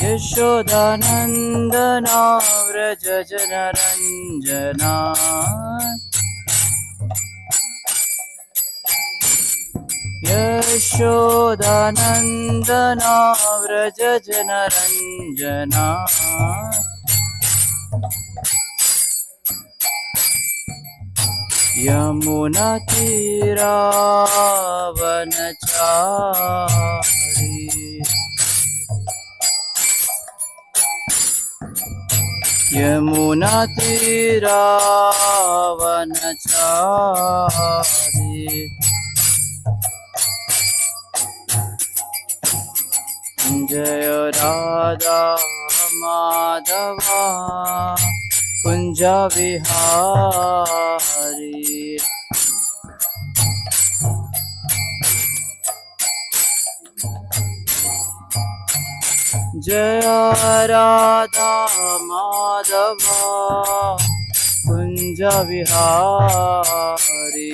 यशोदानन्दना व्रज जनरञ्जना यशोदानन्दना व्रज जनरञ्जना यमुनातीरावनचारी यमुनातीरावनचारी जय राधा माधवा कुंज विहारी जय राधा माधवा कुंज विहारी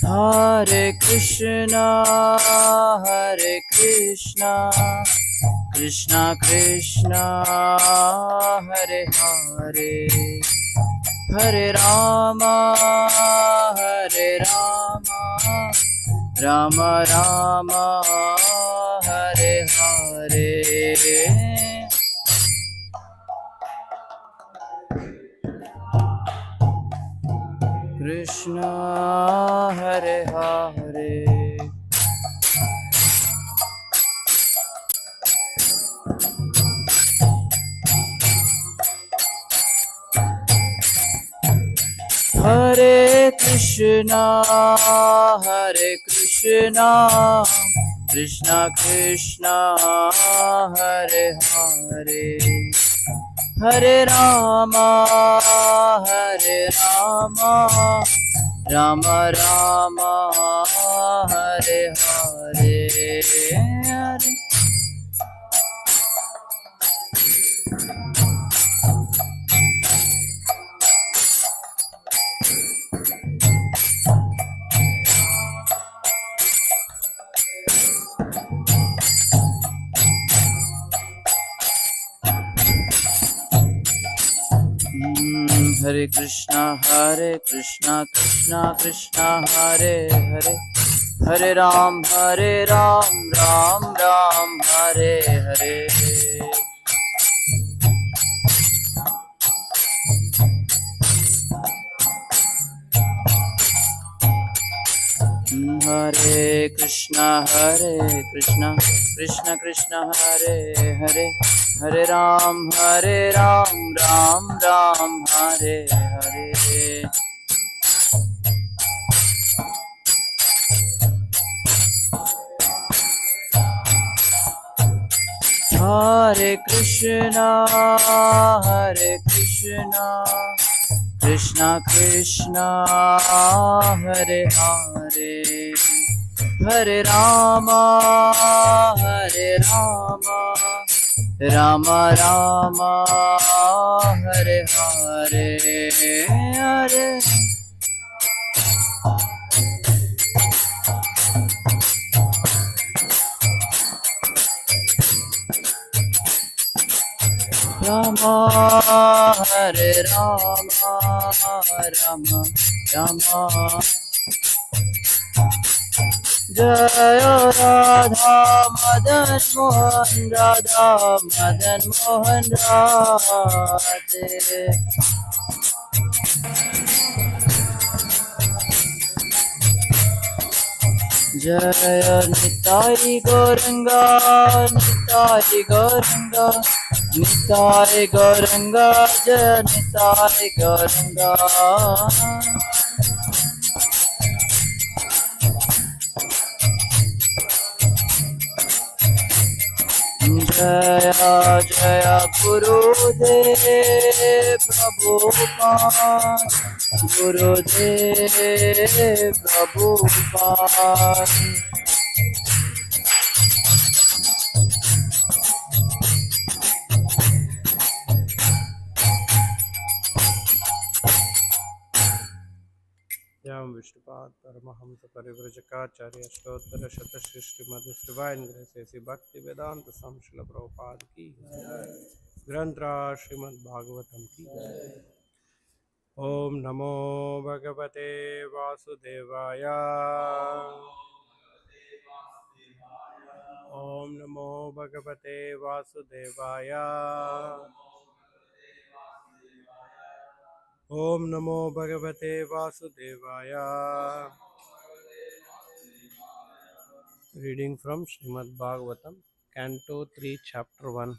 हरे कृष्णा कृष्णा कृष्णा हरे हरे हरे राम राम राम हरे हरे कृष्णा हरे हरे हरे कृष्णा कृष्णा कृष्णा हरे हरे हरे राम राम राम हरे हरे हरे हरे कृष्णा कृष्णा कृष्णा हरे हरे हरे राम राम राम हरे हरे हरे कृष्णा कृष्णा कृष्णा हरे हरे हरे राम राम राम हरे हरे हरे कृष्णा कृष्णा कृष्णा हरे हरे हरे राम राम राम हरे हरे हरे राम हरे राम जय राधा मदन मोहन राधे जय निताई गौरंगा जय निताई गौरंगा जय जय गुरुदेव Prabhupada Vajam Vishnupad Paramahamsa Parivrajakacarya Stottara Shatashrishti Madhus Divine Grace A.C. Bhakti Vedanta Samshila Prabhupada Ki Grantra Srimad Bhagavatam Ki Om Namo Bhagavate Vasudevaya Om Namo Bhagavate Vasudevaya Om Namo Bhagavate Vasudevaya. Reading from Srimad Bhagavatam, Canto 3, Chapter 1,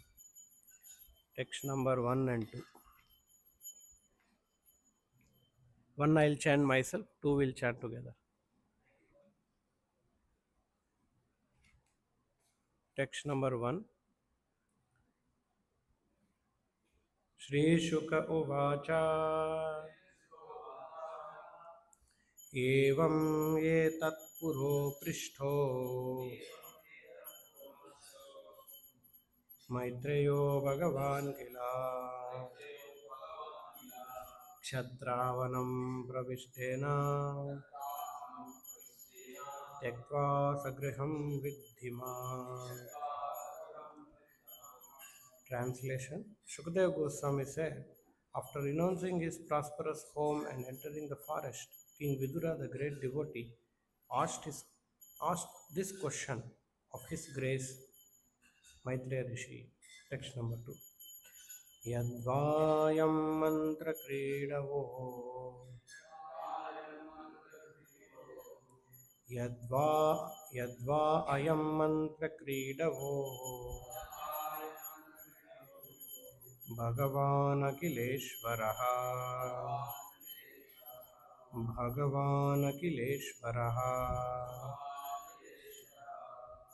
text number 1 and 2. 1 I'll chant myself, 2 will chant together. Text number 1. Shri Shuka Uvacha Evam Etat Puro Prishto Maitreyo Bhagavan Kila Kshatravanam Pravishtena Tyakva Sagriham Vidhima. Translation. Shukadeva Goswami said, after renouncing his prosperous home and entering the forest, King Vidura, the great devotee, asked this question of His Grace Maitreya Rishi. Text number 2. Yadvayam mantra kridavo Yadva ayam mantra kridavo Bhagavan Akileshvaraha Bhagavan Akileshvaraha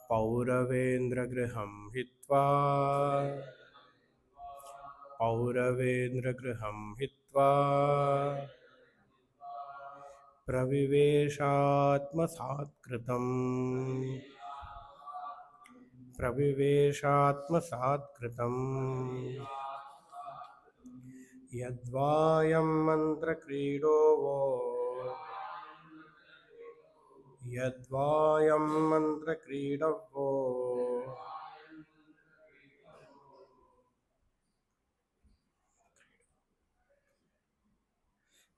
Pauravendra Griham Hitva Pauravendra Griham Hitva Praviveshatma Satkritam Praviveshatma Satkritam Yadvayam mantra kridovo Yadvayam mantra kridavo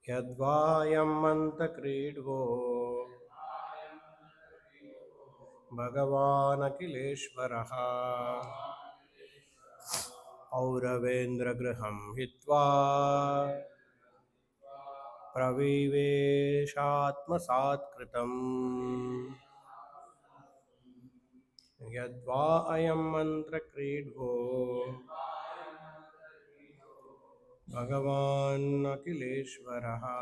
Yadvayam mantra kridvo Bhagavan Akileshvaraha Auravendra Griham Hitva Praviveshatma Satkritam Yadva ayam mantra kridvo Bhagavan Akileshvaraha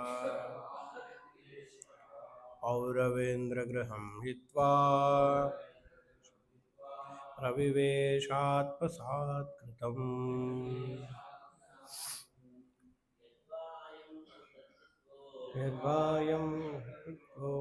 Auravendra Griham Hitva Praviveshatma Satkritam Yadvayam Kritvo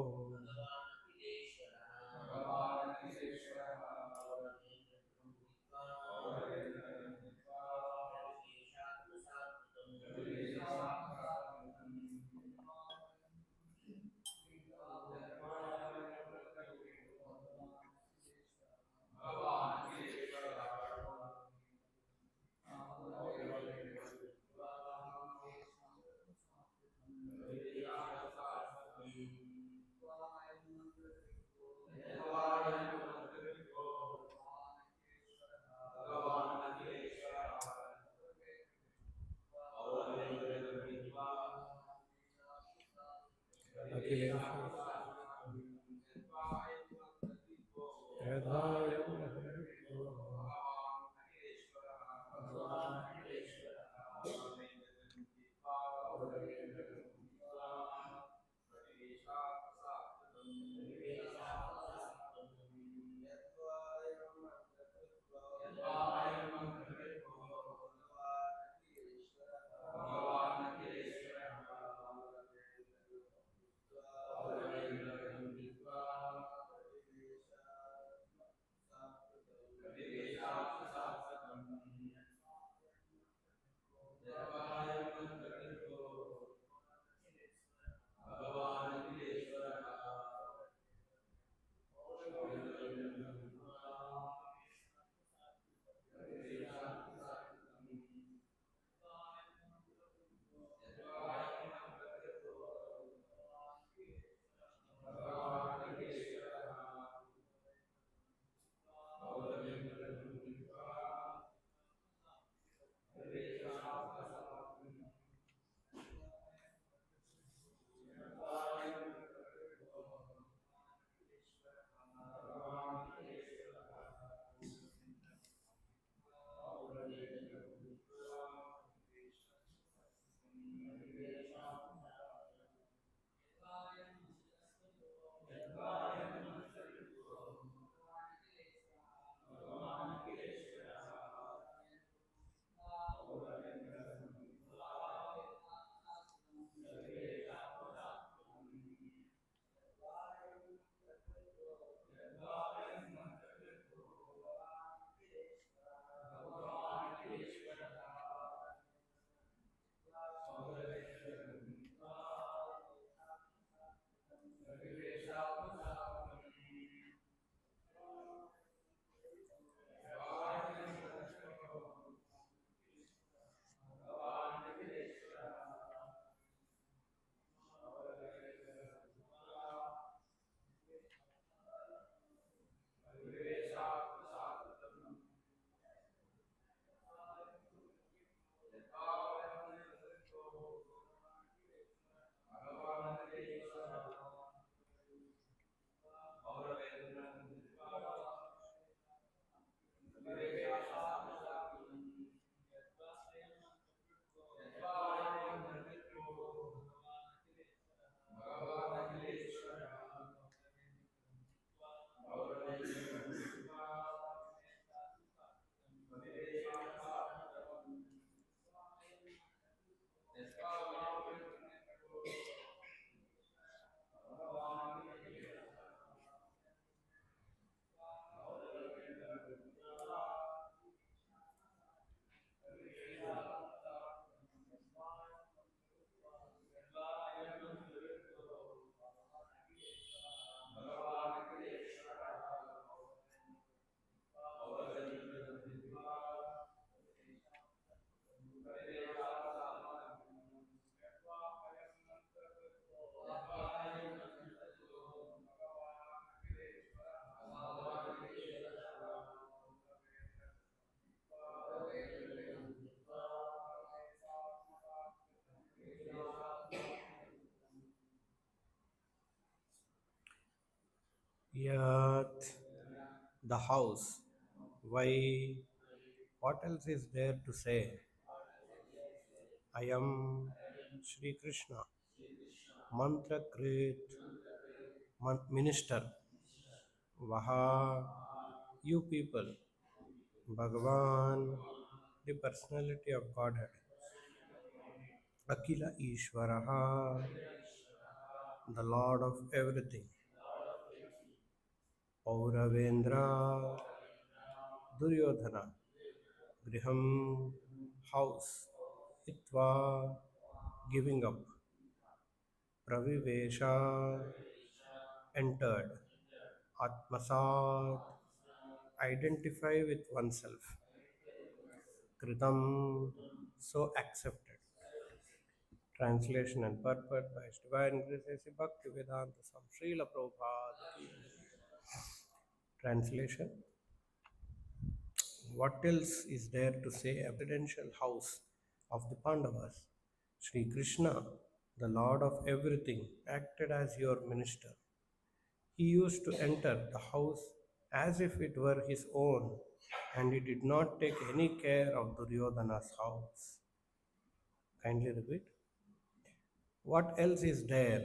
Yat, the house. Why? What else is there to say? I am Sri Krishna, mantra great minister. Vaha, you people. Bhagavan, the personality of Godhead. Akila Ishvaraha, the Lord of everything. Pauravendra, Duryodhana, Griham, house. Hitva, giving up. Pravivesha, entered. Atmasat, identify with oneself. Kritam, so accepted. Translation and purport by His Divine Grace Bhakti Vedanta Swami Srila Prabhupada. Translation. What else is there to say? A residential house of the Pandavas. Sri Krishna, the Lord of everything, acted as your minister. He used to enter the house as if it were his own, and he did not take any care of Duryodhana's house. Kindly repeat. What else is there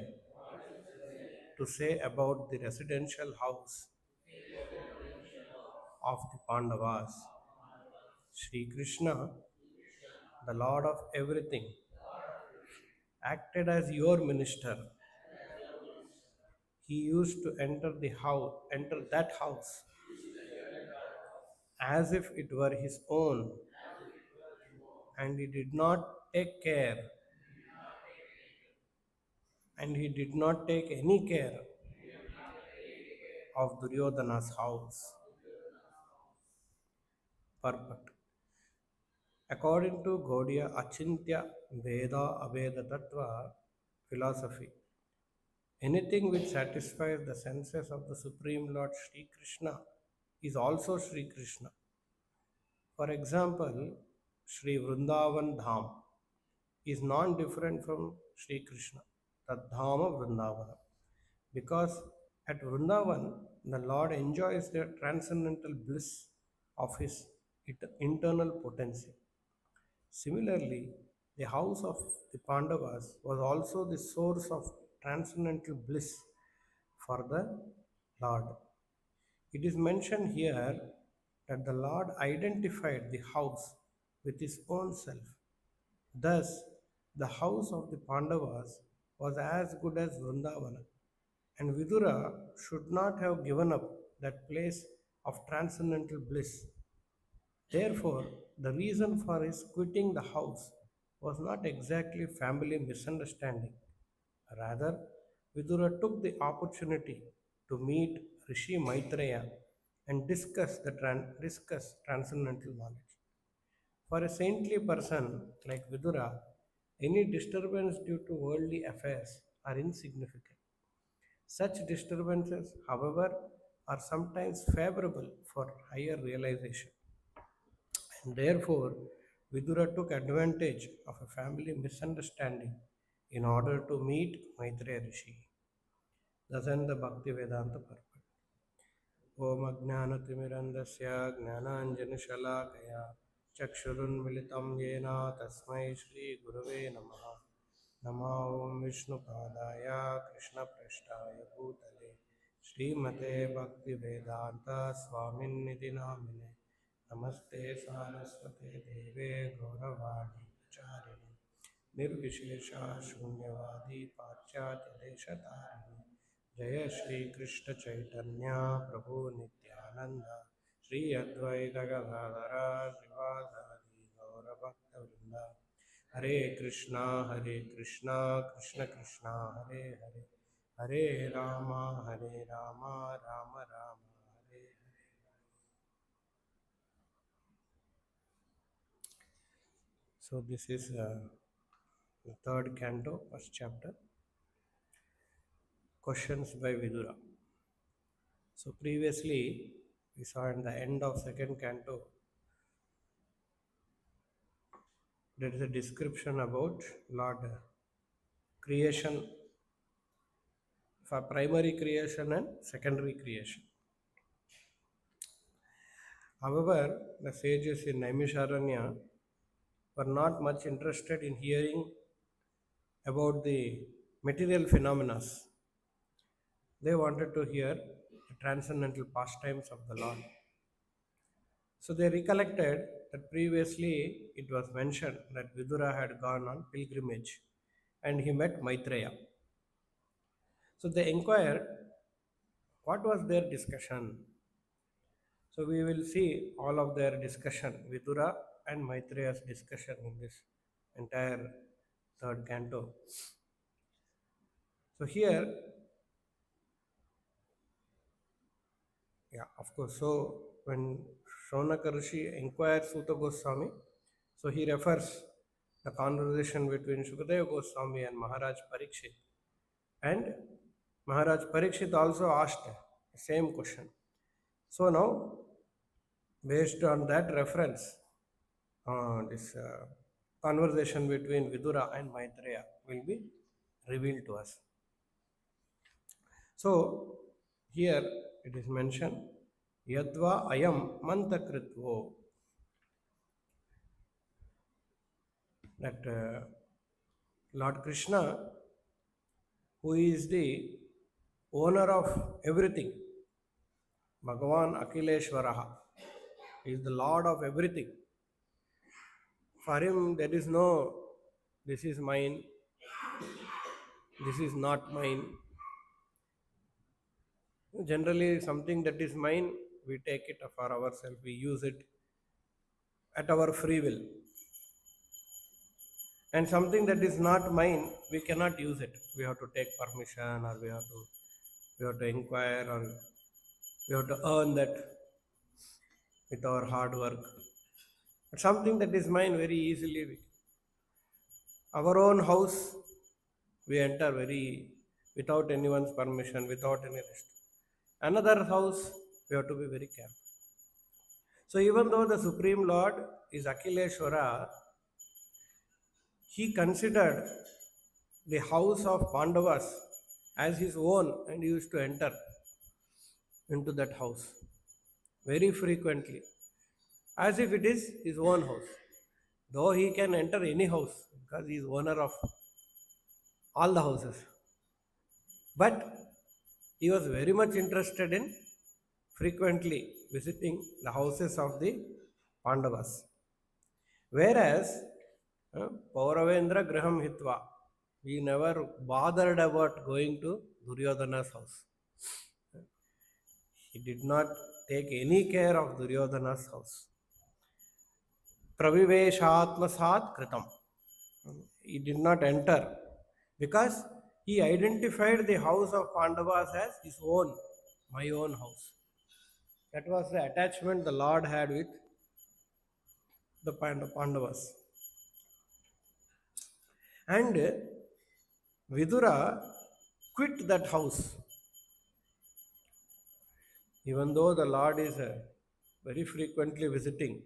to say about the residential house of the Pandavas? Sri Krishna, the Lord of everything, acted as your minister. He used to enter that house as if it were his own, and he did not take care, and he did not take any care of Duryodhana's house. Purport. According to Gaudiya Achintya Veda Aveda Tattva philosophy, anything which satisfies the senses of the Supreme Lord Sri Krishna is also Sri Krishna. For example, Sri Vrindavan Dham is non-different from Sri Krishna, the Dham of Vrindavana, because at Vrindavan the Lord enjoys the transcendental bliss of his internal potency. Similarly, the house of the Pandavas was also the source of transcendental bliss for the Lord. It is mentioned here that the Lord identified the house with his own self. Thus, the house of the Pandavas was as good as Vrindavana, and Vidura should not have given up that place of transcendental bliss. Therefore, the reason for his quitting the house was not exactly family misunderstanding. Rather, Vidura took the opportunity to meet Rishi Maitreya and discuss transcendental knowledge. For a saintly person like Vidura, any disturbance due to worldly affairs are insignificant. Such disturbances, however, are sometimes favorable for higher realization. And therefore, Vidura took advantage of a family misunderstanding in order to meet Maitreya Rishi. Thus ends the Bhakti Vedanta purport. Om Ajnanatimirandasya Gnananjanashalakaya Chakshurunmilitam Yena Tasmai Shri Gurave Namaha Nama Om Vishnupadaya Krishna Prashtaya Bhutale Srimate Bhakti Vedanta Swamin Nidhi Namine Namaste Saraswate Deve Gauravani Charini Nirvishesha Shunyavadi Pachyatya Deshatharini जय श्री कृष्ण चैतन्य प्रभु नित्यानंद श्री अद्वैत गदाधर श्रीवासादि गौर भक्त वृंद हरे Krishna Krishna Krishna Hare Hare Hare Ram Ram Ram Hare Hare. So this is the third canto, first chapter. Questions by Vidura. So previously we saw in the end of second canto there is a description about Lord creation for primary creation and secondary creation. However, the sages in Naimisharanya were not much interested in hearing about the material phenomena. They wanted to hear the transcendental pastimes of the Lord. So they recollected that previously it was mentioned that Vidura had gone on pilgrimage and he met Maitreya. So they inquired what was their discussion. So we will see all of their discussion, Vidura and Maitreya's discussion in this entire third canto. So here, yeah, of course. So when Shaunaka Rishi inquires Suta Goswami, so he refers the conversation between Shukadeva Goswami and Maharaj Parikshit. And Maharaj Parikshit also asked the same question. So now, based on that reference, this conversation between Vidura and Maitreya will be revealed to us. So here it is mentioned, Yadva ayam mantakritvo, that Lord Krishna, who is the owner of everything, Bhagavan Akileshwaraha, is the Lord of everything. For him, there is no, this is mine, this is not mine. Generally, something that is mine, we take it for ourselves, we use it at our free will. And something that is not mine, we cannot use it. We have to take permission, or we have to inquire, or we have to earn that with our hard work. But something that is mine, very easily our own house, we enter very without anyone's permission, without any rest. Another house, we have to be very careful. So even though the Supreme Lord is Akileshwara, he considered the house of Pandavas as his own and used to enter into that house very frequently, as if it is his own house. Though he can enter any house because he is owner of all the houses. But he was very much interested in frequently visiting the houses of the Pandavas. Whereas Pauravendra Graham Hitva, he never bothered about going to Duryodhana's house. He did not take any care of Duryodhana's house. Praviveshatmasat Kritam. He did not enter because he identified the house of Pandavas as his own, my own house. That was the attachment the Lord had with the Pandavas. And Vidura quit that house. Even though the Lord is very frequently visiting,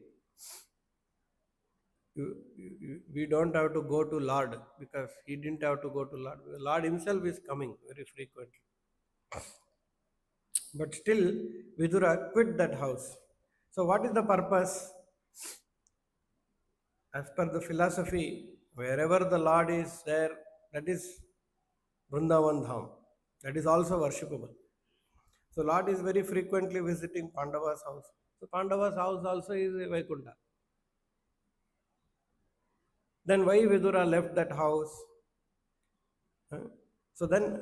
we don't have to go to Lord because he didn't have to go to Lord. Lord himself is coming very frequently. But still, Vidura quit that house. So, what is the purpose? As per the philosophy, wherever the Lord is there, that is Vrindavan Dham. That is also worshipable. So, Lord is very frequently visiting Pandava's house. So, Pandava's house also is Vaikuntha. Then why Vidura left that house? So then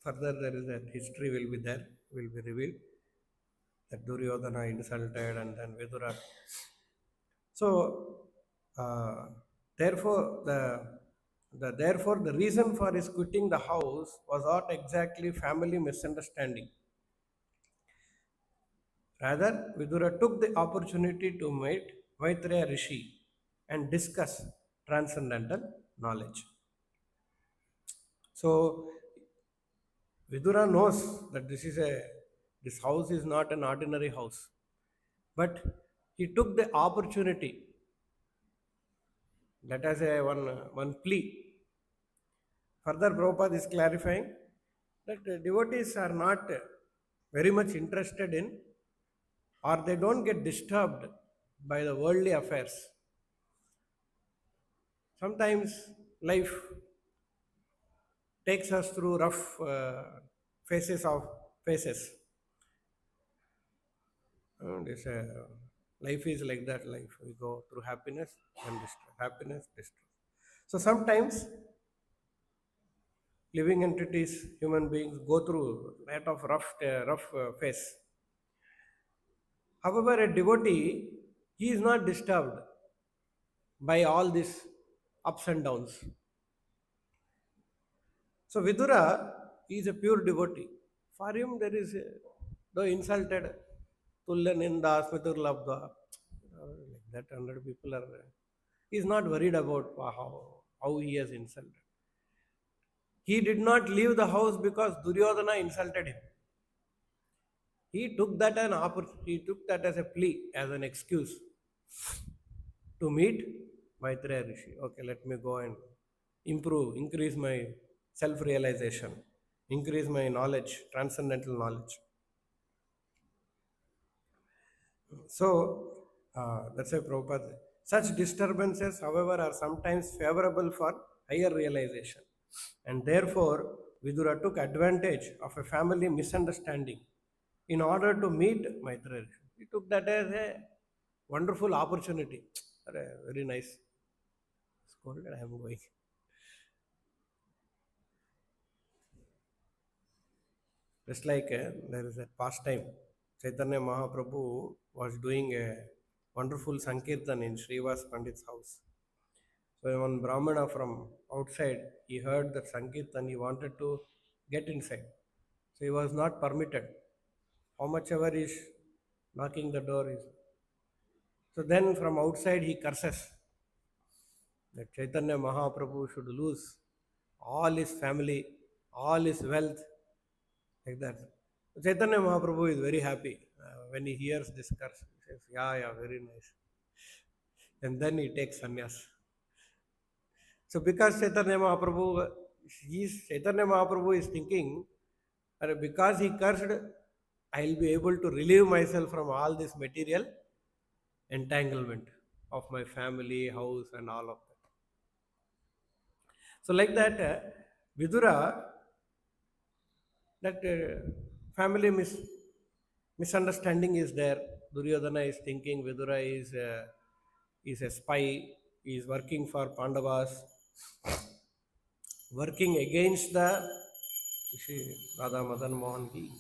further there is that history will be there, will be revealed. That Duryodhana insulted and then Vidura. So therefore the reason for his quitting the house was not exactly family misunderstanding. Rather, Vidura took the opportunity to meet Maitreya Rishi and discuss transcendental knowledge. So Vidura knows that this house is not an ordinary house, but he took the opportunity. That as one plea. Further, Prabhupada is clarifying that devotees are not very much interested in, or they don't get disturbed by the worldly affairs. Sometimes life takes us through rough phases of phases. This life is like that. Life we go through happiness and distress, happiness, distress. So sometimes living entities, human beings, go through that of rough phase. However, a devotee, he is not disturbed by all these ups and downs. So Vidura is a pure devotee. For him, there is, though insulted, Tulya Ninda, Smitur Labdha, like that, 100 people are. He is not worried about how he has insulted. He did not leave the house because Duryodhana insulted him. He took that he took that as a plea, as an excuse to meet Maitreya Rishi. Okay, let me go and increase my self-realization, increase my knowledge, transcendental knowledge. So that's why Prabhupada. Such disturbances, however, are sometimes favorable for higher realization. And therefore, Vidura took advantage of a family misunderstanding in order to meet Maitreya. He took that as a wonderful opportunity. Very nice. Scolded, I am going. Just like there is a pastime. Chaitanya Mahaprabhu was doing a wonderful Sankirtan in Srivas Pandit's house. So one Brahmana from outside, he heard that Sankirtan, he wanted to get inside. So he was not permitted. How much ever is knocking the door is. So then from outside he curses that Chaitanya Mahaprabhu should lose all his family, all his wealth, like that. Chaitanya Mahaprabhu is very happy when he hears this curse. He says, yeah, yeah, very nice. And then he takes sannyas. So because Chaitanya Mahaprabhu is thinking, because he cursed, I'll be able to relieve myself from all this material entanglement of my family, house, and all of that. So like that, Vidura, that family misunderstanding is there. Duryodhana is thinking Vidura is a spy, is working for Pandavas, working against the Radha Madan Mohan Ki.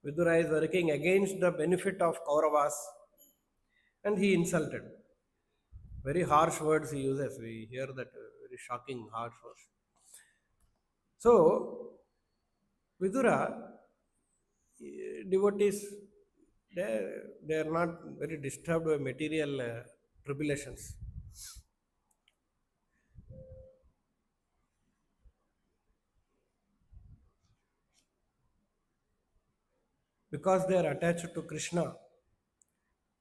Vidura is working against the benefit of Kauravas, and he insulted. Very harsh words he uses. We hear that very shocking, harsh words. So, Vidura, devotees, they are not very disturbed by material tribulations. Because they are attached to Krishna,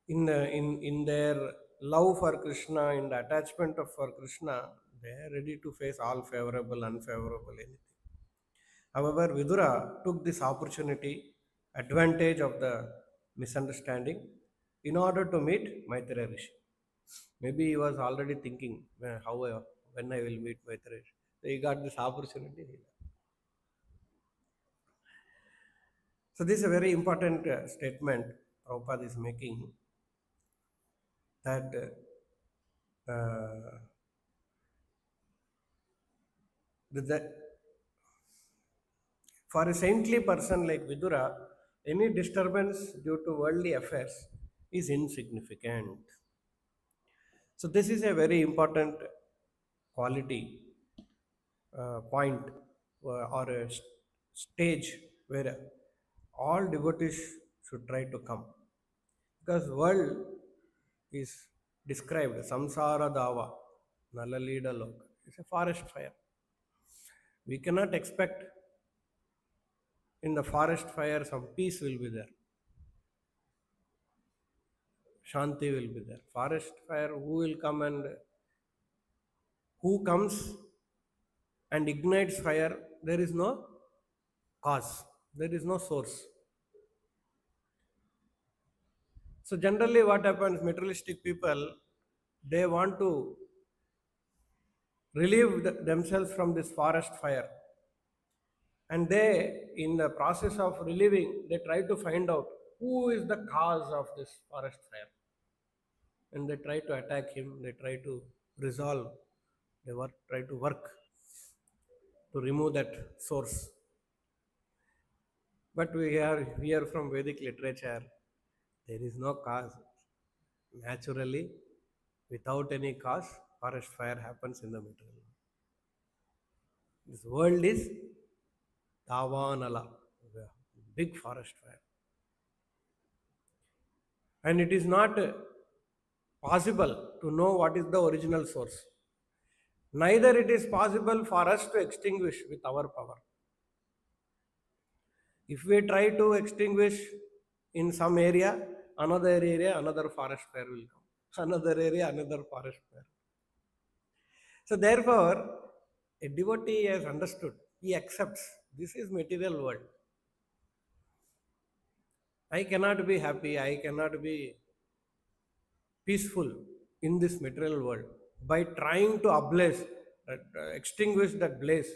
in their love for Krishna, in the attachment for Krishna, they are ready to face all favorable, unfavorable, anything. However, Vidura took this opportunity, advantage of the misunderstanding, in order to meet Maitreya Rishi. Maybe he was already thinking when I will meet Maitreya Rishi. So he got this opportunity. So this is a very important statement Prabhupada is making, that that for a saintly person like Vidura, any disturbance due to worldly affairs is insignificant. So this is a very important quality, point, or a stage where all devotees should try to come, because world is described samsara dava nalalida loka. It's a forest fire. We cannot expect in the forest fire some peace will be there, shanti will be there. Forest fire, who will come and who comes and ignites fire, there is no cause, there is no source. So generally what happens, materialistic people, they want to relieve themselves from this forest fire, and they, in the process of relieving, they try to find out who is the cause of this forest fire, and they try to attack him, they try to resolve, try to work to remove that source. But we are here from Vedic literature, there is no cause. Naturally, without any cause, forest fire happens in the material world. This world is Davanala, a big forest fire. And it is not possible to know what is the original source. Neither it is possible for us to extinguish with our power. If we try to extinguish in some area, another forest fire will come. Another area, another forest fire. So therefore, a devotee has understood, he accepts this is material world. I cannot be happy, I cannot be peaceful in this material world by trying to ablaze, extinguish that blaze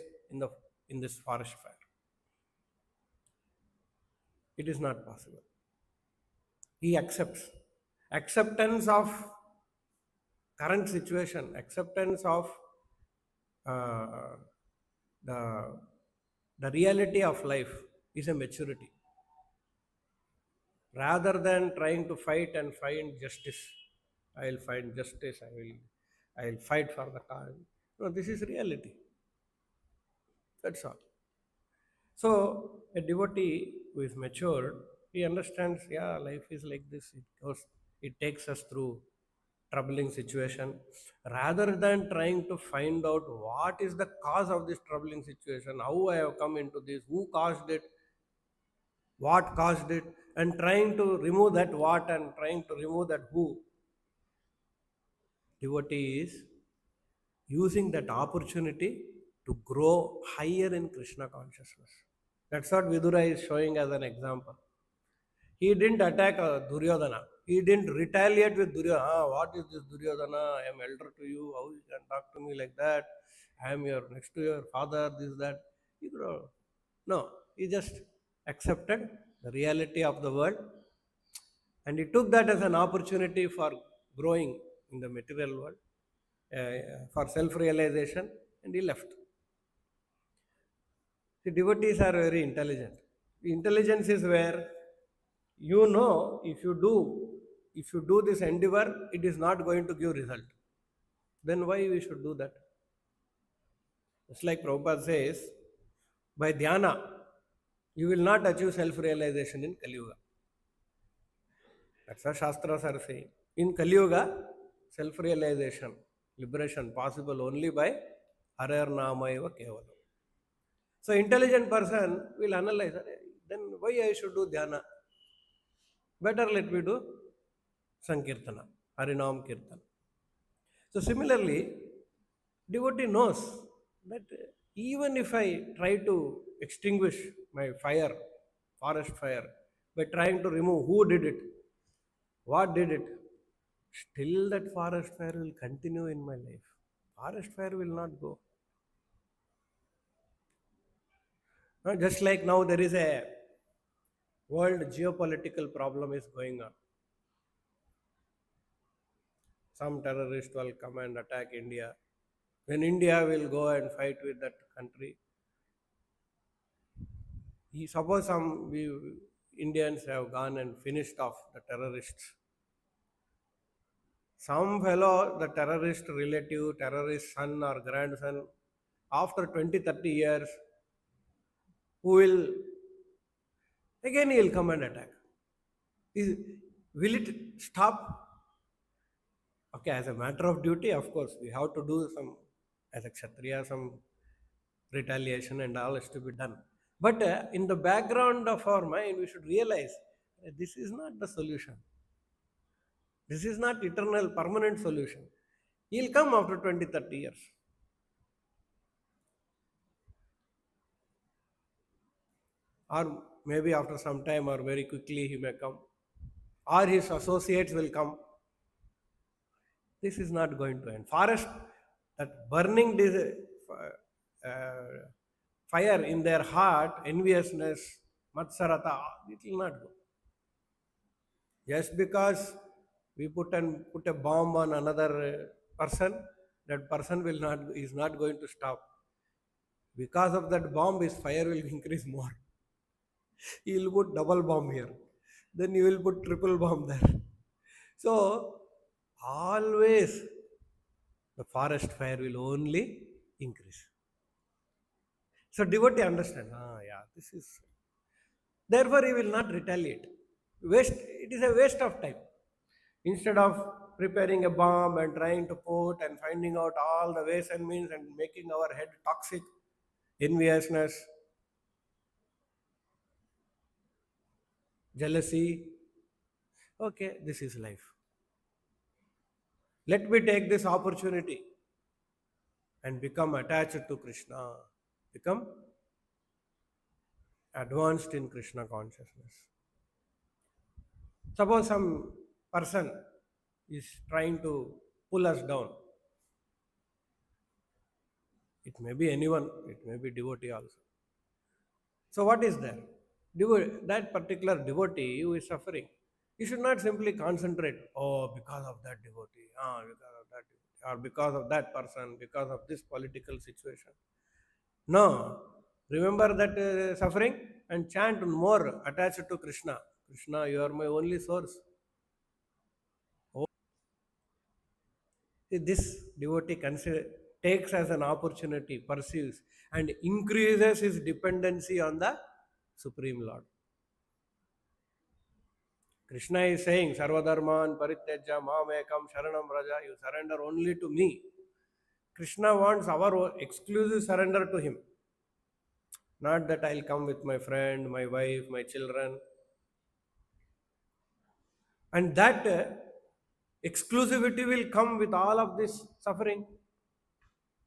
in this forest fire. It is not possible. He accepts. Acceptance of current situation, acceptance of uh, the, the reality of life is a maturity. Rather than trying to fight and find justice, I will find justice, I will fight for the cause. No, this is reality. That's all. So a devotee who is matured, he understands, yeah, life is like this. It takes us through troubling situation. Rather than trying to find out what is the cause of this troubling situation, how I have come into this, who caused it, what caused it, and trying to remove that what and trying to remove that who, devotee is using that opportunity to grow higher in Krishna consciousness. That's what Vidura is showing as an example. He didn't attack Duryodhana. He didn't retaliate with Duryodhana. Ah, what is this Duryodhana? I am elder to you. How you can talk to me like that? I am your next to your father. This that. He could, no, he just accepted the reality of the world, and he took that as an opportunity for growing in the material world, for self-realization, and he left. The devotees are very intelligent. The intelligence is where you know if you do this endeavor, it is not going to give result. Then why we should do that? It's like Prabhupada says, by dhyana, you will not achieve self-realization in Kali Yuga. That's what Shastras are saying. In Kali Yuga, self-realization, liberation possible only by Harar Nama Eva Kevalam. So intelligent person will analyze, then why I should do dhyana? Better let me do Sankirtana, Harinam Kirtan. So similarly, devotee knows that even if I try to extinguish my fire, forest fire, by trying to remove who did it, what did it, still that forest fire will continue in my life. Forest fire will not go. Just like now there is a world geopolitical problem is going on. Some terrorist will come and attack India. Then India will go and fight with that country. Suppose Indians have gone and finished off the terrorists. Some fellow, the terrorist relative, terrorist son or grandson, after 20, 30 years, who will, again he will come and attack. Will it stop? Okay, as a matter of duty, of course, we have to do some, as a Kshatriya, some retaliation and all is to be done. But in the background of our mind, we should realize this is not the solution. This is not eternal, permanent solution. He'll come after 20, 30 years. or maybe after some time, or very quickly he may come, or his associates will come. This is not going to end. Forest, that burning fire in their heart, enviousness, matsarata, it will not go. Just because we put a bomb on another person, that person will not is not going to stop. Because of that bomb, his fire will increase more. He will put double bomb here, then you will put triple bomb there. So always the forest fire will only increase. So devotee understand, yeah, this is, therefore he will not retaliate. Waste, it is a waste of time. Instead of preparing a bomb and trying to put and finding out all the ways and means and making our head toxic, enviousness, jealousy, okay, this is life. Let me take this opportunity and become attached to Krishna, become advanced in Krishna consciousness. Suppose some person is trying to pull us down. It may be anyone, it may be devotee also. So what is there? That particular devotee who is suffering, you should not simply concentrate, oh, because of that devotee, because of that devotee, or because of that person, because of this political situation. No, remember that suffering and chant more attached to Krishna. Krishna, you are my only source. This devotee takes as an opportunity, perceives, and increases his dependency on the Supreme Lord. Krishna is saying, Sarvadharman Parityajya Mamekam Sharanam Raja, you surrender only to me. Krishna wants our exclusive surrender to him. Not that I'll come with my friend, my wife, my children. And that exclusivity will come with all of this suffering.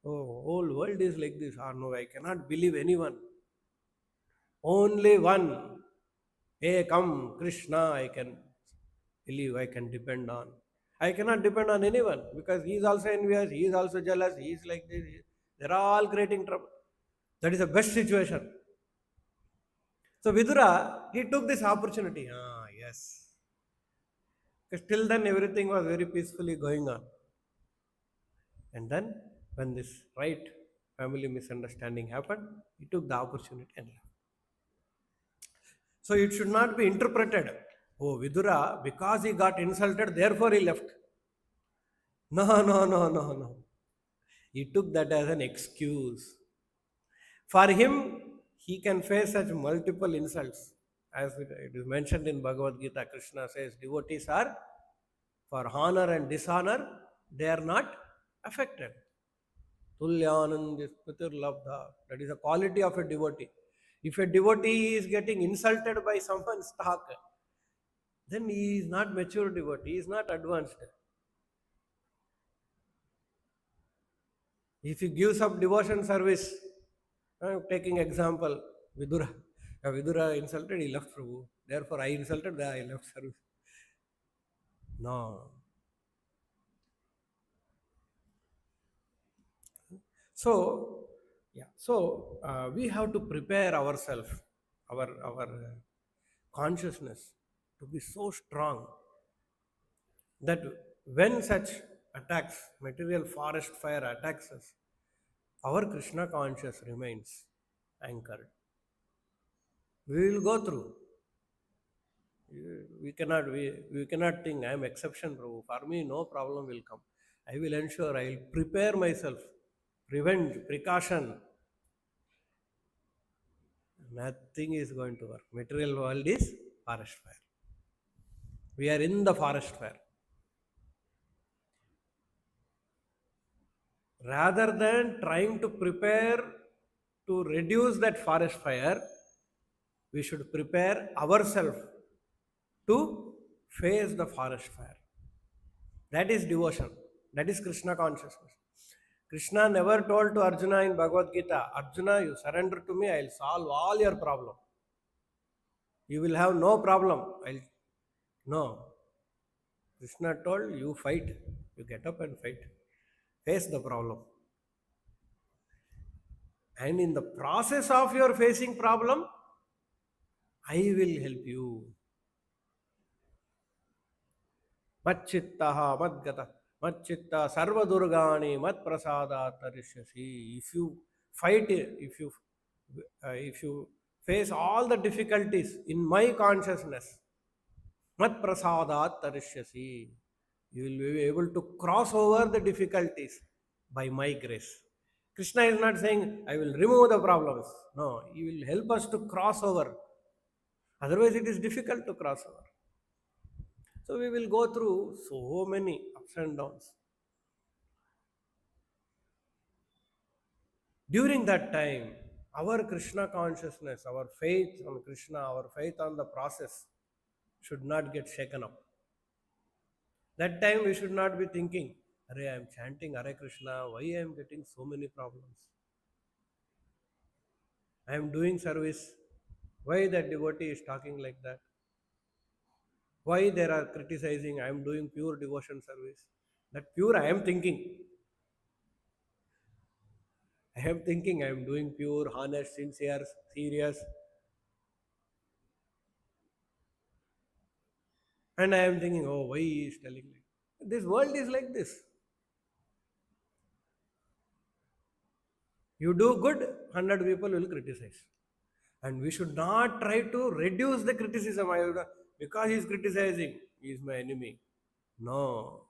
Oh, whole world is like this. Ah, no, I cannot believe anyone. Only one. Ekam Krishna I can believe, I can depend on. I cannot depend on anyone because he is also envious, he is also jealous, he is like this. They're all creating trouble. That is the best situation. So Vidura, he took this opportunity. Ah, yes. Because till then everything was very peacefully going on. And then when this right family misunderstanding happened, he took the opportunity and left. So it should not be interpreted, oh, Vidura, because he got insulted, therefore he left. No, no, no, no, no. He took that as an excuse. For him, he can face such multiple insults. As it is mentioned in Bhagavad Gita, Krishna says, devotees are, for honor and dishonor, they are not affected. Tulyanand Labdha. That is a quality of a devotee. If a devotee is getting insulted by someone's talk, then he is not mature devotee, he is not advanced. If he gives up devotion service, taking example, Vidura. Vidura insulted, he left Prabhu. Therefore, I insulted, I left service. No. So, yeah. So we have to prepare ourselves, our consciousness, to be so strong that when such attacks, material forest fire attacks us, our Krishna conscious remains anchored. We will go through. We cannot think I am exception, Prabhu. For me, no problem will come. I will ensure, I will prepare myself, prevent, precaution. Nothing is going to work. Material world is forest fire. We are in the forest fire. Rather than trying to prepare to reduce that forest fire, we should prepare ourselves to face the forest fire. That is devotion. That is Krishna consciousness. Krishna never told to Arjuna in Bhagavad Gita, Arjuna, you surrender to me, I will solve all your problems. You will have no problem. No. Krishna told you fight. You get up and fight. Face the problem. And in the process of your facing problem, I will help you. Matchittaha madgata matchitta sarvadurgani matprasada tarishyasi. If you face all the difficulties in my consciousness, matprasadat tarishyasi, you will be able to cross over the difficulties by my grace. Krishna is not saying, I will remove the problems. No, he will help us to cross over. Otherwise, it is difficult to cross over. So we will go through so many ups and downs. During that time, our Krishna consciousness, our faith on Krishna, our faith on the process should not get shaken up. That time we should not be thinking, Hare, I am chanting Hare Krishna, why I am getting so many problems? I am doing service, why that devotee is talking like that? Why they are criticizing, I am doing pure devotion service? That pure I am thinking. I am thinking I am doing pure, honest, sincere, serious. And I am thinking, oh, why he is telling me? This world is like this. You do good, 100 people will criticize. And we should not try to reduce the criticism. Because he is criticizing, he is my enemy. No.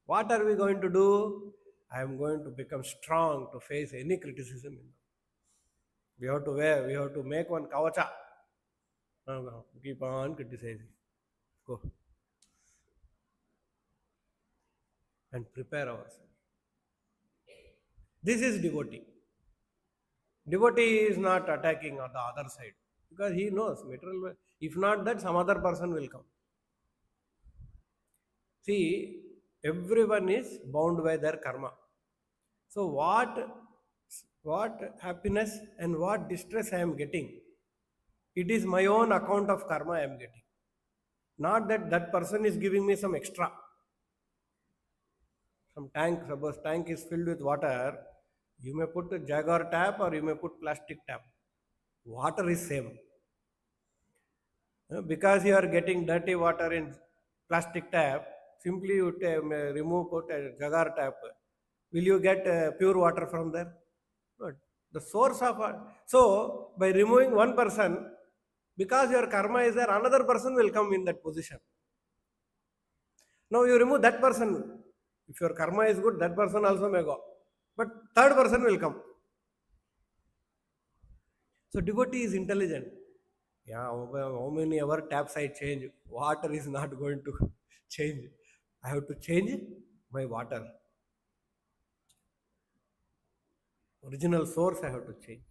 What are we going to do? I am going to become strong to face any criticism. We have to wear, we have to make one kavacha. No, keep on criticizing. Go. And prepare ourselves. This is devotee. Devotee is not attacking on the other side because he knows material. If not that, some other person will come. See, everyone is bound by their karma. So what happiness and what distress I am getting, it is my own account of karma I am getting. Not that that person is giving me some extra. Some tank, suppose tank is filled with water, you may put a Jaguar tap or you may put plastic tap. Water is same. Because you are getting dirty water in plastic tap, simply you remove put a Jaguar tap. Will you get pure water from there? No. The source of so by removing one person, because your karma is there, another person will come in that position. Now you remove that person. If your karma is good, that person also may go. But third person will come. So devotee is intelligent. Yeah, how many ever taps I change, water is not going to change. I have to change my water. Original source I have to change.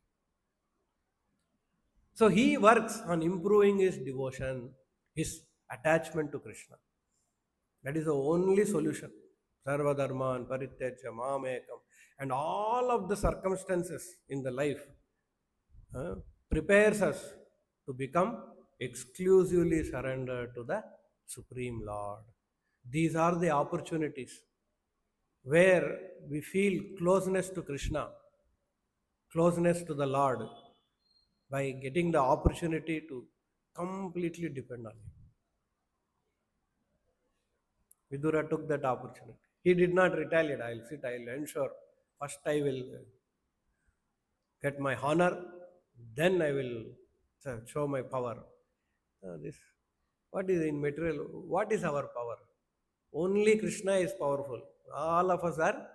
So he works on improving his devotion, his attachment to Krishna. That is the only solution. Sarva dharman parityaja mamekam. And all of the circumstances in the life prepares us to become exclusively surrendered to the Supreme Lord. These are the opportunities where we feel closeness to Krishna, closeness to the Lord, by getting the opportunity to completely depend on Him. Vidura took that opportunity. He did not retaliate. I'll sit, I'll ensure. First I will get my honor, then I will show my power. What is in material? What is our power? Only Krishna is powerful. All of us are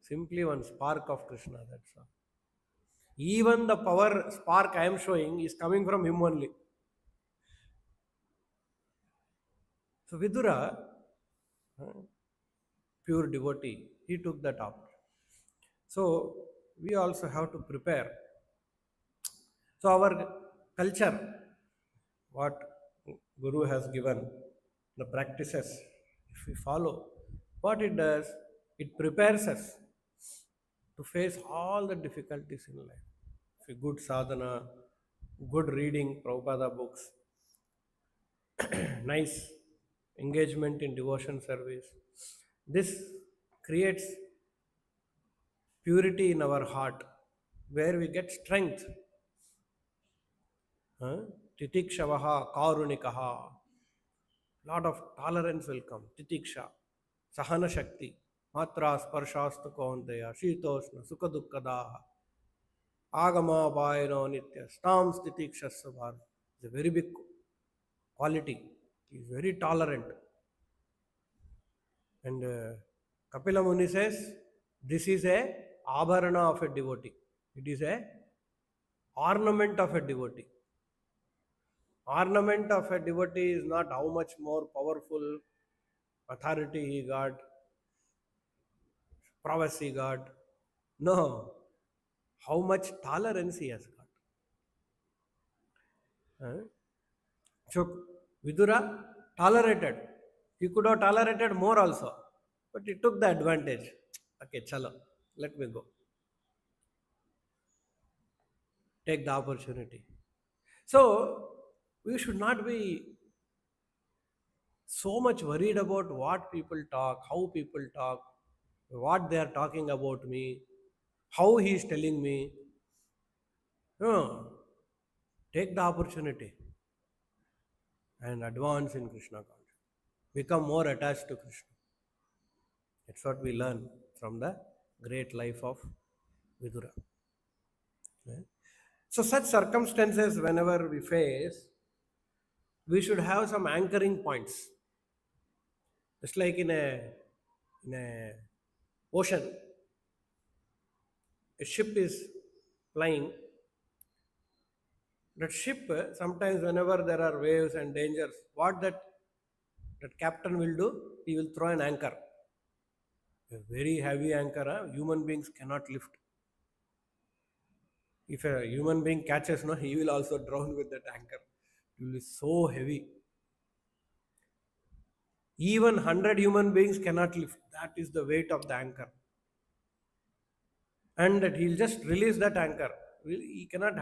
simply one spark of Krishna. That's all. Even the power spark I am showing is coming from him only. So Vidura, pure devotee, he took that up. So we also have to prepare. So our culture, what Guru has given, the practices, if we follow, what it does, it prepares us to face all the difficulties in life. If a good sadhana, good reading, Prabhupada books, nice engagement in devotion service. This creates purity in our heart, where we get strength. Huh? Titikshavaha karunikaha. Lot of tolerance will come. Titiksha, Sahana Shakti, Matra Sparshasta Kaunteya, Shitoshna, Sukadukkadaha, Agama Bhaino Nitya, Stam Titikshasya Bharat. It's a very big quality. He is very tolerant. And Kapila Muni says, this is a abharana of a devotee. It is a ornament of a devotee. Ornament of a devotee is not how much more powerful authority he got, prowess he got. No, how much tolerance he has got. Huh? So Vidura tolerated. He could have tolerated more also, but he took the advantage. Okay, chalo, let me go. Take the opportunity. So we should not be so much worried about what people talk, how people talk, what they are talking about me, how he is telling me. No, take the opportunity and advance in Krishna consciousness. Become more attached to Krishna. That's what we learn from the great life of Vidura. Yeah. So, such circumstances, whenever we face, we should have some anchoring points. Just like in a ocean, a ship is flying. That ship, sometimes whenever there are waves and dangers, what that captain will do, he will throw an anchor. A very heavy anchor, human beings cannot lift. If a human being catches, no, he will also drown with that anchor. It will be so heavy. Even 100 human beings cannot lift. That is the weight of the anchor. And that he'll just release that anchor. He cannot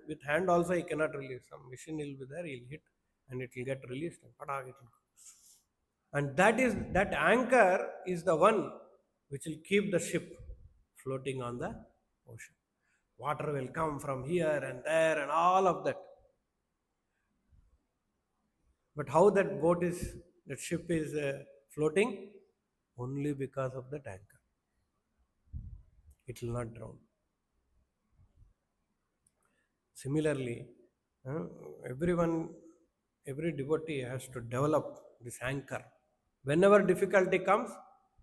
with hand also he cannot release. Some machine will be there, he'll hit and it will get released. And that anchor is the one which will keep the ship floating on the ocean. Water will come from here and there and all of that. But how that ship is floating? Only because of that anchor. It will not drown. Similarly, uh, every devotee has to develop this anchor. Whenever difficulty comes,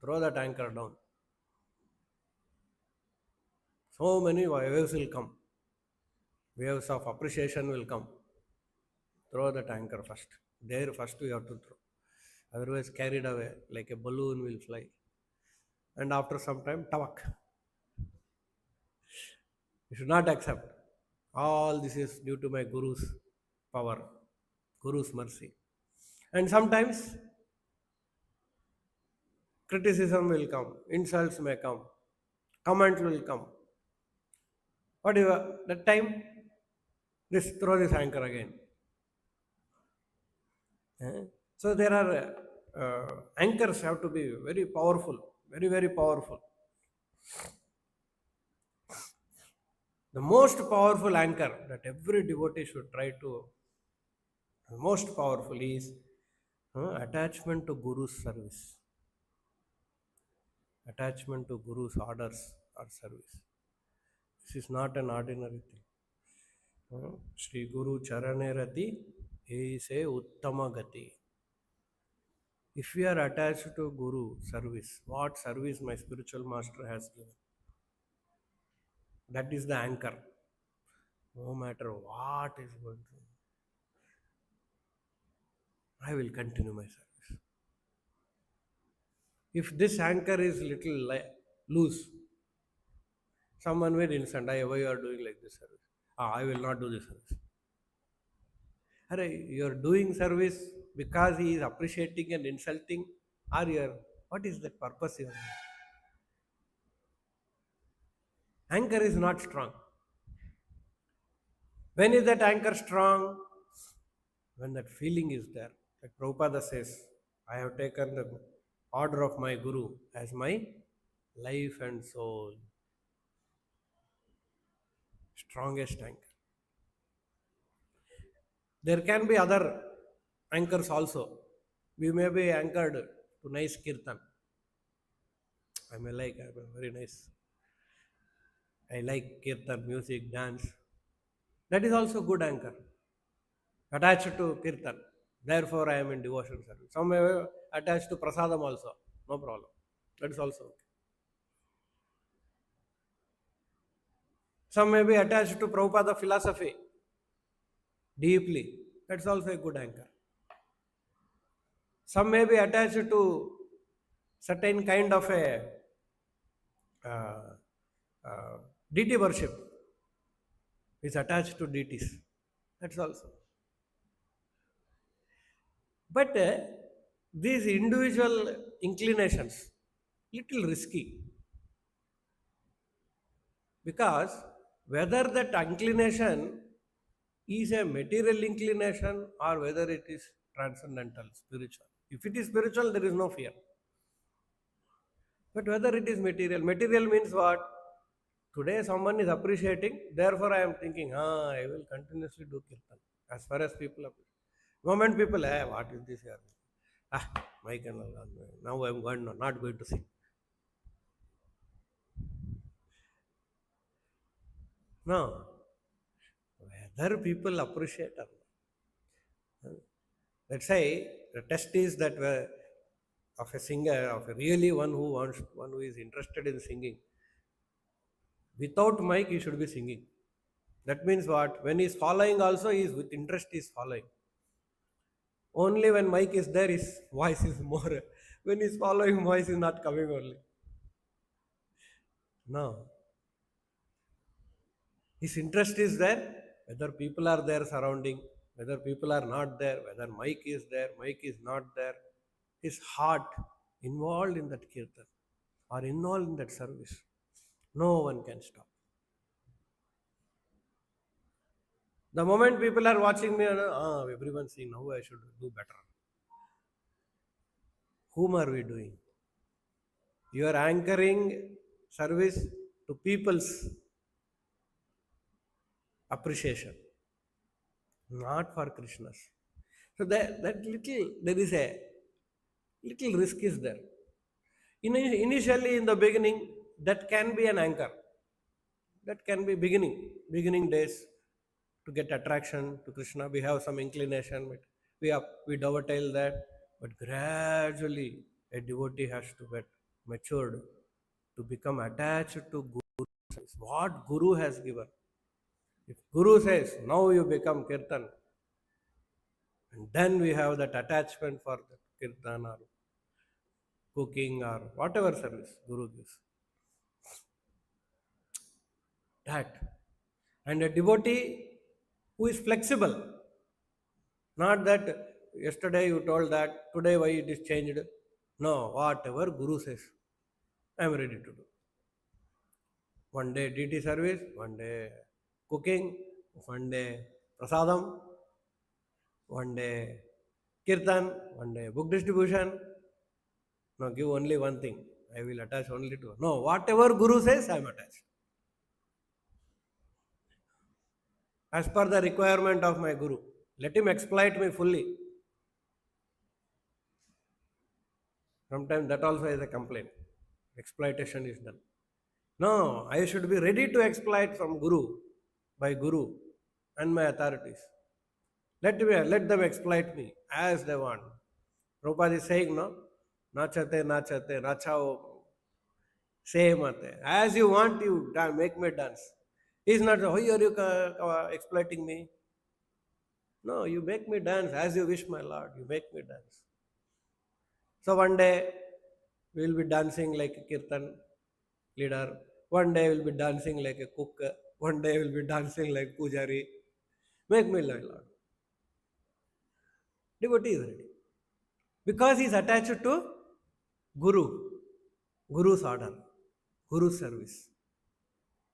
throw that anchor down. So many waves will come. Waves of appreciation will come. Throw that anchor first. There first we have to throw. Otherwise carried away like a balloon will fly. And after some time, tawak. You should not accept. All this is due to my Guru's power, Guru's mercy. And sometimes criticism will come, insults may come, comment will come. Whatever, that time, throw this anchor again. Eh? So there are anchors have to be very powerful, very, very powerful. The most powerful anchor that every devotee should try to, the most powerful is attachment to Guru's service, attachment to Guru's orders or service. This is not an ordinary thing. Shri Guru Charane Rati Ese Uttama Gati. If we are attached to Guru service, what service my spiritual master has given, that is the anchor. No matter what is going on, I will continue my service. If this anchor is little loose, someone will insult, why you are doing like this service? I will not do this service. You are doing service because he is appreciating and insulting, or what is the purpose here? Anchor is not strong. When is that anchor strong? When that feeling is there. Like Prabhupada says, I have taken the order of my Guru as my life and soul. Strongest anchor. There can be other anchors also. We may be anchored to nice kirtan. I'm very nice. I like kirtan, music, dance. That is also good anchor. Attached to kirtan. Therefore, I am in devotion service. Some may be attached to prasadam also. No problem. That is also okay. Some may be attached to Prabhupada philosophy deeply. That's also a good anchor. Some may be attached to certain kind of a uh, deity worship. Is attached to deities. That's also. But these individual inclinations, little risky, because whether that inclination is a material inclination or whether it is transcendental, spiritual. If it is spiritual, there is no fear. But whether it is material, material means what? Today someone is appreciating, therefore I am thinking, I will continuously do kirtan. As far as people appreciate. Moment people, what is this here? My canal, now I am going, not going to sing. No. Whether people appreciate or not. Let's say the test is that of a singer, of a really one who is interested in singing. Without mic, he should be singing. That means what? When he is following also, he is with interest, he is following. Only when mic is there, his voice is more. When he is following, voice is not coming only. No. His interest is there, whether people are there surrounding, whether people are not there, whether mic is there, mic is not there. His heart involved in that kirtan or involved in that service. No one can stop. The moment people are watching me, everyone seeing, now I should do better. Whom are we doing? You are anchoring service to people's appreciation, not for Krishna's. So that little, there is a little risk is there. Initially in the beginning, that can be an anchor. That can be beginning days to get attraction to Krishna. We have some inclination, but we dovetail that. But gradually, a devotee has to get matured to become attached to Guru. What Guru has given. If Guru says, now you become Kirtan, and then we have that attachment for the Kirtan or cooking or whatever service Guru gives. That. And a devotee who is flexible. Not that yesterday you told that, today why it is changed. No, whatever Guru says, I am ready to do. One day deity service, one day cooking, one day prasadam, one day kirtan, one day book distribution. No, give only one thing. I will attach only to. No, whatever Guru says, I am attached. As per the requirement of my Guru. Let him exploit me fully. Sometimes that also is a complaint. Exploitation is done. No, I should be ready to exploit from Guru, by Guru and my authorities. Let them exploit me as they want. Prabhupada is saying, no, nachate, nachao, say mate. As you want, you make me dance. He's not, why are you exploiting me? No, you make me dance as you wish, my Lord. You make me dance. So one day, we will be dancing like a kirtan leader. One day, we will be dancing like a cook. One day, we will be dancing like pujari. Make me, my Lord. Devotee is ready. Because he is attached to Guru. Guru's order. Guru's service.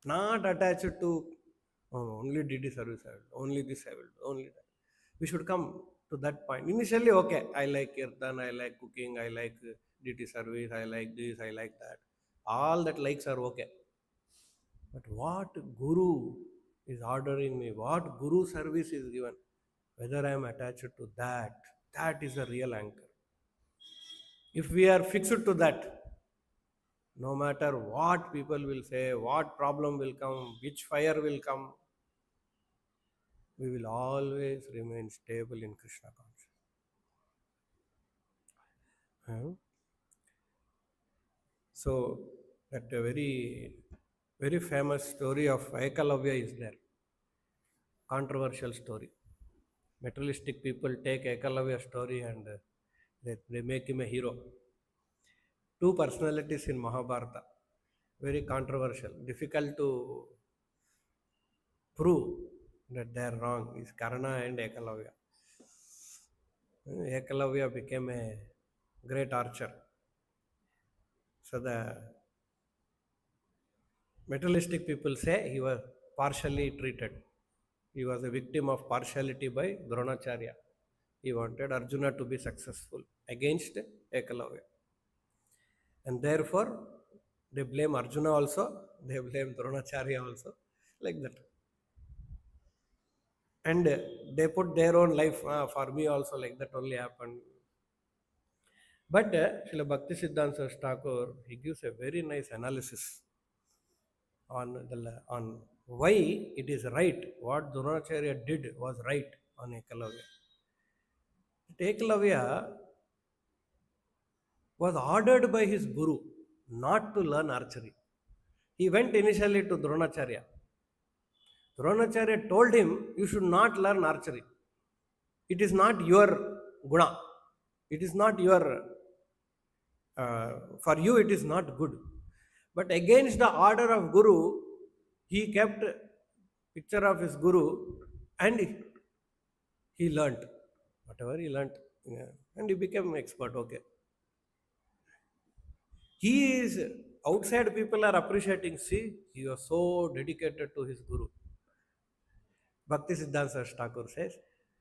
Not attached to Oh, only DD service I will do, only this I will do, only that. We should come to that point. Initially, okay, I like kirtan, I like cooking, I like DT service, I like this, I like that. All that likes are okay. But what Guru is ordering me, what Guru service is given, whether I am attached to that, that is the real anchor. If we are fixed to that, no matter what people will say, what problem will come, which fire will come, we will always remain stable in Krishna consciousness. Huh? So that a very famous story of Ekalavya is there. Controversial story. Materialistic people take Ekalavya story and they make him a hero. Two personalities in Mahabharata. Very controversial. Difficult to prove that they are wrong. Is Karna and Ekalavya. Ekalavya became a great archer. So the materialistic people say he was partially treated. He was a victim of partiality by Dronacharya. He wanted Arjuna to be successful against Ekalavya. And therefore, they blame Arjuna also, they blame Dronacharya also, like that. And they put their own life, for me also, like that only happened. But Srila Bhakti Siddhanta Thakur, he gives a very nice analysis on why it is right, what Dronacharya did was right on Ekalavya. Ekalavya was ordered by his guru not to learn archery. He went initially to Dronacharya. Dronacharya told him, you should not learn archery. It is not your guna. It is not your, for you it is not good. But against the order of Guru, he kept picture of his Guru and he learnt. Whatever he learnt. Yeah. And he became expert, okay. He is, outside people are appreciating, see, he was so dedicated to his Guru. Bhakti Siddhanta Thakur says,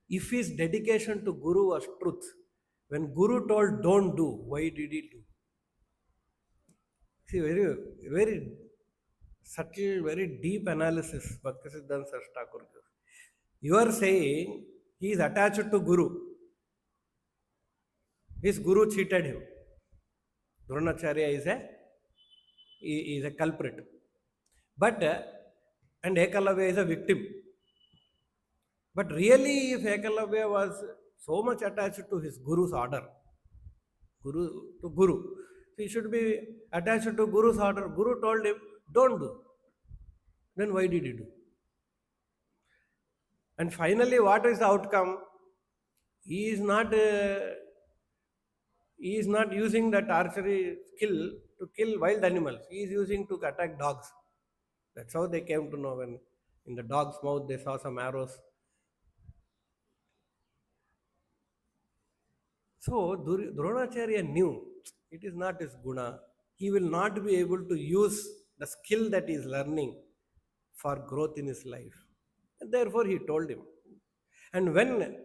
if his dedication to Guru was truth, when Guru told don't do, why did he do? See, very subtle, very deep analysis Bhakti Siddhanta Thakur gives. You are saying he is attached to Guru. His Guru cheated him. Dronacharya is a culprit. But, and Ekalavya is a victim. But really, if Ekalavya was so much attached to his Guru's order, Guru, so he should be attached to Guru's order. Guru told him, don't do. Then why did he do? And finally, what is the outcome? He is not using that archery skill to kill wild animals. He is using to attack dogs. That's how they came to know when in the dog's mouth they saw some arrows. So Dronacharya knew it is not his guna. He will not be able to use the skill that he is learning for growth in his life. And therefore he told him. And when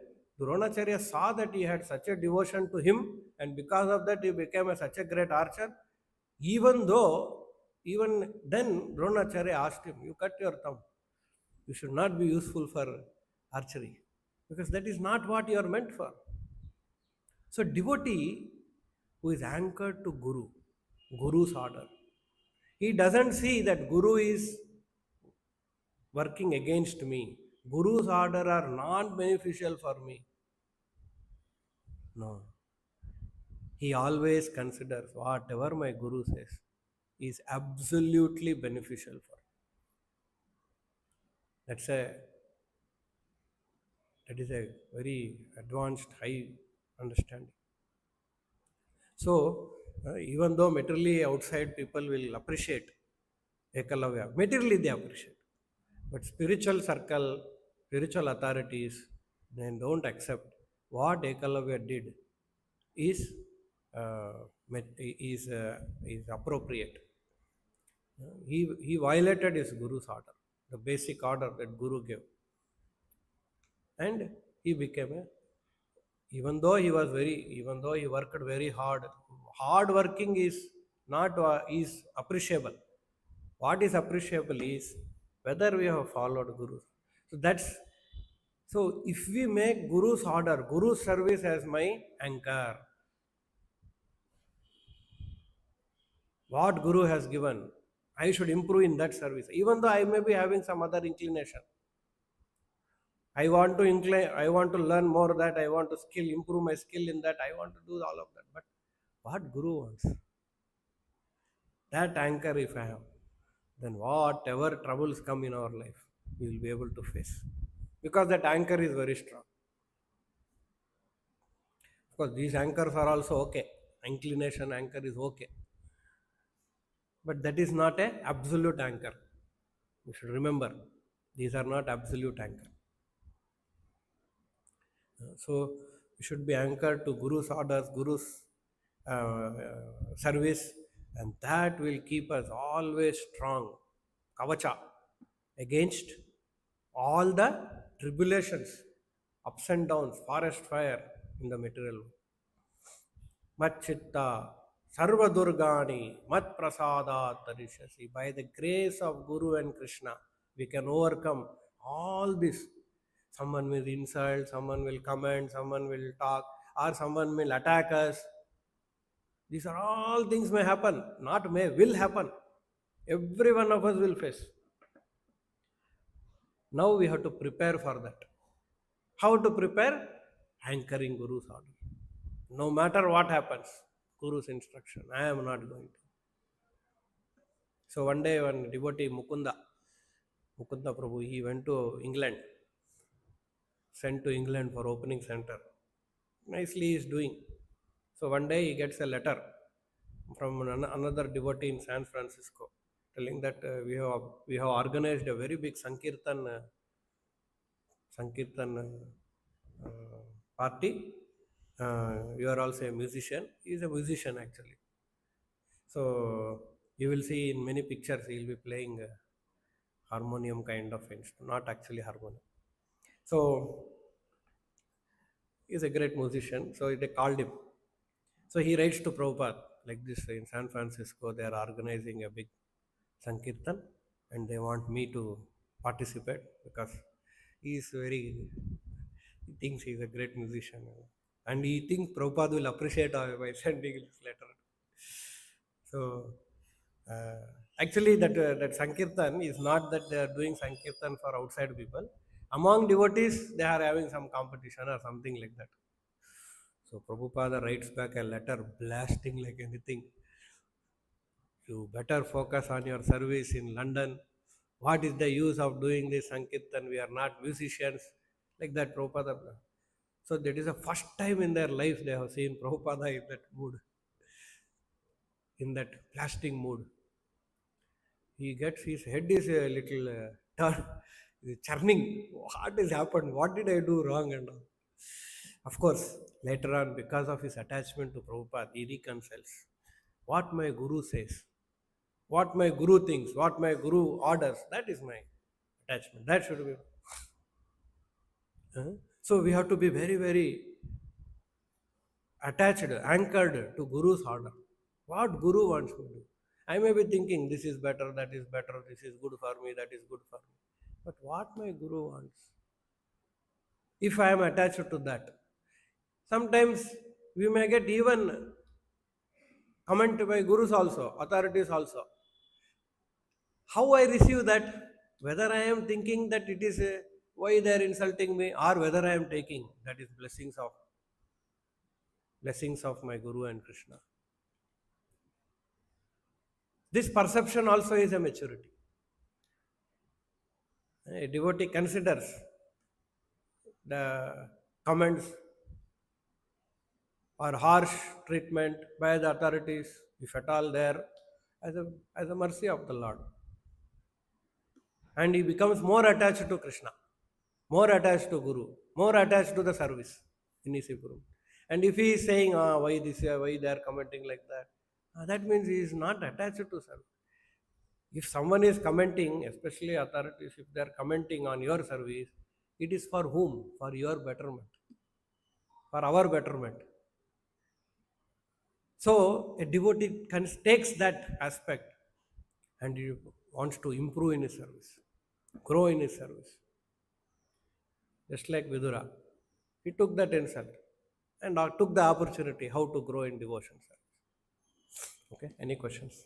Dronacharya saw that he had such a devotion to him, and because of that he became such a great archer, even then Dronacharya asked him, you cut your thumb. You should not be useful for archery. Because that is not what you are meant for. So devotee who is anchored to Guru, Guru's order, he doesn't see that Guru is working against me. Guru's order are not beneficial for me. No. He always considers whatever my Guru says is absolutely beneficial for me. That is a very advanced, high understanding. So, even though materially outside people will appreciate Ekalavya, materially they appreciate. But spiritual circle, spiritual authorities, they don't accept what Ekalavya did is appropriate. He violated his Guru's order. the basic order that Guru gave. And he became a, even though he worked very hard working is not is appreciable. What is appreciable is whether we have followed Guru. So that's, so if we make Guru's order, Guru's service as my anchor, what Guru has given, I should improve in that service. Even though I may be having some other inclination, I want to learn more that, I want to improve my skill in that, I want to do all of that. But what Guru wants, that anchor if I have, then whatever troubles come in our life, we will be able to face. Because that anchor is very strong. Of course, these anchors are also okay. Inclination anchor is okay. But that is not a absolute anchor. You should remember, these are not absolute anchor. So we should be anchored to Guru's orders, Guru's service, and that will keep us always strong, kavacha, against all the tribulations, ups and downs, forest fire in the material world. Matchitta, Sarva Durgani, Mat Prasada Tarishasi. By the grace of Guru and Krishna, we can overcome all this. Someone will insult, someone will comment, someone will talk, or someone will attack us. These are all things may happen, not may, will happen. Every one of us will face. Now we have to prepare for that. How to prepare? Anchoring Guru's order. No matter what happens, Guru's instruction, I am not going to. So one day, one devotee, Mukunda Prabhu, he went to England, sent to England for opening center. Nicely he is doing. So one day he gets a letter from another devotee in San Francisco, telling that we have organized a very big Sankirtan party. You are also a musician. He is a musician actually. So you will see in many pictures he will be playing harmonium kind of instrument, not actually harmonium. So he is a great musician. So they called him. So he writes to Prabhupada like this: in San Francisco they are organizing a big Sankirtan and they want me to participate because he thinks he is a great musician and he thinks Prabhupada will appreciate by sending this letter. So actually that Sankirtan is not that they are doing Sankirtan for outside people. Among devotees they are having some competition or something like that. So Prabhupada writes back a letter blasting like anything. You better focus on your service in London. What is the use of doing this Sankirtan? We are not musicians. Like that Prabhupada. So that is the first time in their life they have seen Prabhupada in that mood. In that blasting mood. He gets, his head is a little churning. What has happened? What did I do wrong? And all. Of course, later on, because of his attachment to Prabhupada, he reconciles. What my Guru says, what my Guru thinks, what my Guru orders, that is my attachment. That should be. So we have to be very, very attached, anchored to Guru's order. What Guru wants me to do. I may be thinking this is better, that is better, this is good for me, that is good for me. But what my Guru wants, if I am attached to that, sometimes we may get even comment by Gurus also, authorities also. How I receive that, whether I am thinking that it is why they are insulting me, or whether I am taking that is blessings of my Guru and Krishna. This perception also is a maturity. A devotee considers the comments or harsh treatment by the authorities, if at all there, as a mercy of the Lord. And he becomes more attached to Krishna, more attached to Guru, more attached to the service in his improvement. And if he is saying, why they are commenting like that, that means he is not attached to service. If someone is commenting, especially authorities, if they are commenting on your service, it is for whom? For your betterment, for our betterment. So a devotee takes that aspect and he wants to improve in his service, grow in his service. Just like Vidura, he took that insult and took the opportunity how to grow in devotion service. Okay, any questions?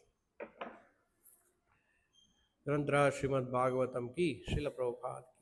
ग्रंथराज Shrimad Bhagavatam की श्रील प्रभुपाद की